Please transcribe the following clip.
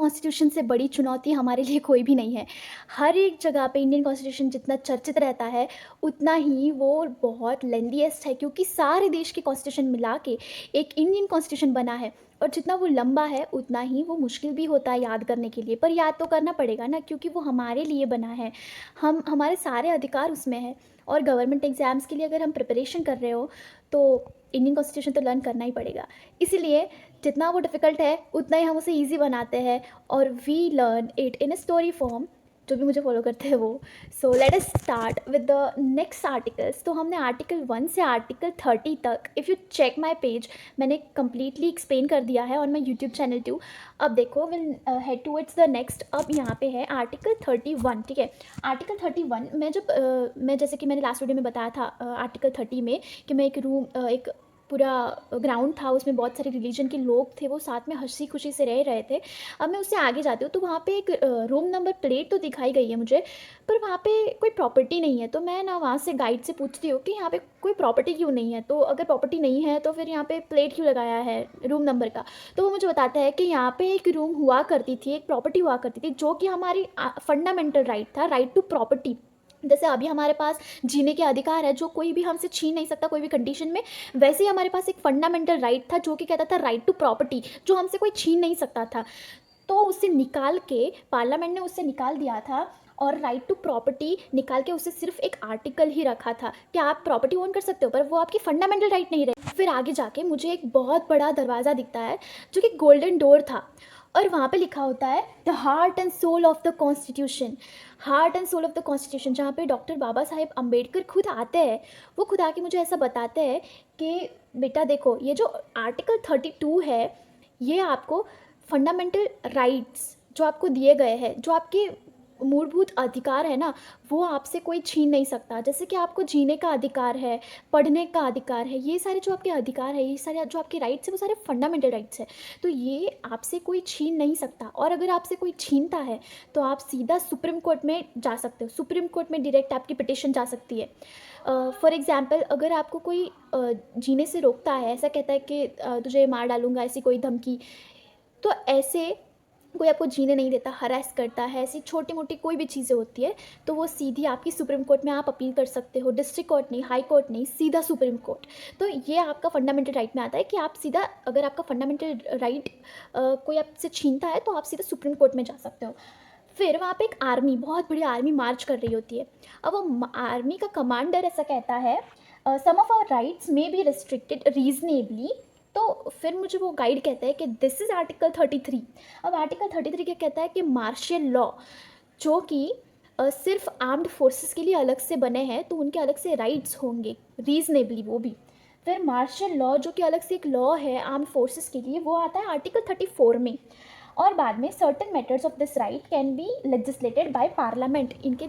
Constitution से बड़ी चुनौती हमारे लिए कोई भी नहीं है। हर एक जगह पे इंडियन कॉन्स्टिट्यूशन जितना चर्चित रहता है, उतना ही वो बहुत लेंथीएस्ट है, क्योंकि सारे देश के कॉन्स्टिट्यूशन मिला के एक इंडियन कॉन्स्टिट्यूशन बना है। और जितना वो लंबा है, उतना ही वो मुश्किल भी होता है याद करने के लिए। पर याद तो करना पड़ेगा ना, क्योंकि वो हमारे लिए बना है। हमारे सारे अधिकार उसमें हैं। और गवर्नमेंट एग्ज़ाम्स के लिए अगर हम प्रिपरेशन कर रहे हो, तो इंडियन कॉन्स्टिट्यूशन तो लर्न करना ही पड़ेगा। इसीलिए जितना वो डिफ़िकल्ट है, उतना ही हम उसे ईज़ी बनाते हैं, और we learn it in a story form, जो भी मुझे फ़ॉलो करते हैं वो। So let us start with the next articles. तो हमने आर्टिकल 1 से आर्टिकल 30 तक, if you check my page, मैंने कंप्लीटली एक्सप्लेन कर दिया है on my YouTube channel too. अब देखो, will head towards the next. अब यहाँ पे है आर्टिकल 31, ठीक है। आर्टिकल 31 मैं मैं जैसे कि मैंने लास्ट वीडियो में बताया था आर्टिकल 30 में, कि मैं एक पूरा ग्राउंड था, उसमें बहुत सारे रिलीजन के लोग थे, वो साथ में हंसी खुशी से रह रहे थे। अब मैं उससे आगे जाती हूँ, तो वहाँ पे एक रूम नंबर प्लेट तो दिखाई गई है मुझे, पर वहाँ पे कोई प्रॉपर्टी नहीं है। तो मैं ना वहाँ से गाइड से पूछती हूँ कि यहाँ पे कोई प्रॉपर्टी क्यों नहीं है, तो अगर प्रॉपर्टी नहीं है तो फिर यहाँ पे प्लेट क्यों लगाया है रूम नंबर का। तो वो मुझे बताता है कि यहाँ पे एक रूम हुआ करती थी, एक प्रॉपर्टी हुआ करती थी, जो कि हमारी फंडामेंटल राइट था, राइट टू प्रॉपर्टी। जैसे अभी हमारे पास जीने के अधिकार है, जो कोई भी हमसे छीन नहीं सकता कोई भी कंडीशन में, वैसे ही हमारे पास एक फंडामेंटल राइट था, जो कि कहता था राइट टू प्रॉपर्टी, जो हमसे कोई छीन नहीं सकता था। तो उसे निकाल के पार्लियामेंट ने उससे निकाल दिया था, और राइट टू प्रॉपर्टी निकाल के उसे सिर्फ एक आर्टिकल ही रखा था कि आप प्रॉपर्टी ओन कर सकते हो, पर वो आपकी फंडामेंटल राइट नहीं रही। फिर आगे जाके मुझे एक बहुत बड़ा दरवाज़ा दिखता है, जो कि गोल्डन डोर था, और वहाँ पे लिखा होता है the heart and soul of the constitution. Heart and soul of the constitution, जहाँ पे डॉक्टर बाबा साहेब अम्बेडकर खुद आते हैं। वो खुद आके मुझे ऐसा बताते हैं कि बेटा देखो, ये जो आर्टिकल 32 है, ये आपको फंडामेंटल राइट्स जो आपको दिए गए हैं, जो आपके मूलभूत अधिकार है ना, वो आपसे कोई छीन नहीं सकता। जैसे कि आपको जीने का अधिकार है, पढ़ने का अधिकार है, ये सारे जो आपके अधिकार है, ये सारे जो आपके राइट्स हैं, वो सारे फंडामेंटल राइट्स हैं। तो ये आपसे कोई छीन नहीं सकता, और अगर आपसे कोई छीनता है तो आप सीधा सुप्रीम कोर्ट में जा सकते हो। सुप्रीम कोर्ट में डायरेक्ट आपकी पिटिशन जा सकती है। फॉर एग्ज़ाम्पल, अगर आपको कोई जीने से रोकता है, ऐसा कहता है कि तुझे मार डालूँगा, ऐसी कोई धमकी, तो ऐसे कोई आपको जीने नहीं देता, हरास करता है, ऐसी छोटी मोटी कोई भी चीज़ें होती है, तो वो सीधी आपकी सुप्रीम कोर्ट में आप अपील कर सकते हो। डिस्ट्रिक्ट कोर्ट नहीं, हाई कोर्ट नहीं, सीधा सुप्रीम कोर्ट। तो ये आपका फंडामेंटल राइट में आता है कि आप सीधा, अगर आपका फंडामेंटल राइट कोई आपसे छीनता है, तो आप सीधा सुप्रीम कोर्ट में जा सकते हो। फिर वहाँ पे एक आर्मी, बहुत बड़ी आर्मी मार्च कर रही होती है। अब वो आर्मी का कमांडर ऐसा कहता है, some of our rights may be restricted reasonably. तो फिर मुझे वो गाइड कहता है कि दिस इज़ आर्टिकल 33। अब आर्टिकल 33 क्या कहता है कि मार्शल लॉ, जो कि सिर्फ आर्म्ड फोर्सेस के लिए अलग से बने हैं, तो उनके अलग से राइट्स होंगे रीजनेबली, वो भी। फिर मार्शल लॉ, जो कि अलग से एक लॉ है आर्म्ड फोर्सेस के लिए, वो आता है आर्टिकल 34 में। और बाद में certain matters of this right can be legislated by parliament. इनके